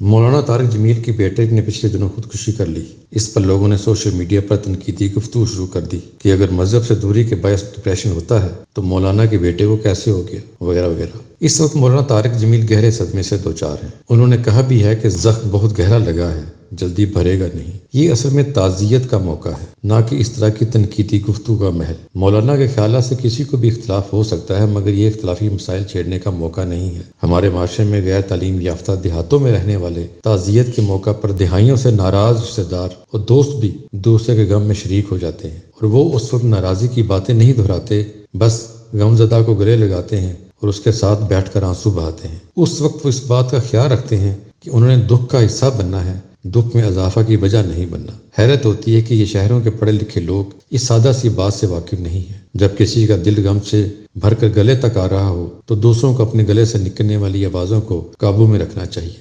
मौलाना तारिक जमील के बेटे ने पिछले दिनों खुदकुशी कर ली। इस पर लोगों ने सोशल मीडिया पर तनकीदी गुफ्तगू शुरू कर दी कि अगर मजहब से दूरी के बायस डिप्रेशन होता है तो मौलाना के बेटे को कैसे हो गया, वगैरह वगैरह। इस वक्त मौलाना तारिक जमील गहरे सदमे से दो चार हैं। उन्होंने कहा भी है कि जख्म बहुत गहरा लगा है, जल्दी भरेगा नहीं। ये असल में ताज़ियत का मौका है, ना कि इस तरह की तनकीदी गुफ्तगू का महल। मौलाना के ख्याल से किसी को भी इख्तलाफ हो सकता है, मगर ये इख्तलाफी मसाइल छेड़ने का मौका नहीं है। हमारे माशरे में गैर तालीम याफ्ता देहातों में रहने वाले ताज़ियत के मौका पर दिहाइयों से नाराज रिश्तेदार और दोस्त भी दूसरे के गम में शरीक हो जाते हैं, और वो उस वक्त नाराज़गी की बातें नहीं दोहराते, बस गमज़दा को गले लगाते हैं और उसके साथ बैठकर आंसू बहाते हैं। उस वक्त वो इस बात का ख्याल रखते हैं कि उन्होंने दुख का हिस्सा बनना है, दुख में इजाफा की वजह नहीं बनना। हैरत होती है कि ये शहरों के पढ़े लिखे लोग इस सादा सी बात से वाकिफ नहीं है। जब किसी का दिल गम से भरकर गले तक आ रहा हो तो दूसरों को अपने गले से निकलने वाली आवाज़ों को काबू में रखना चाहिए।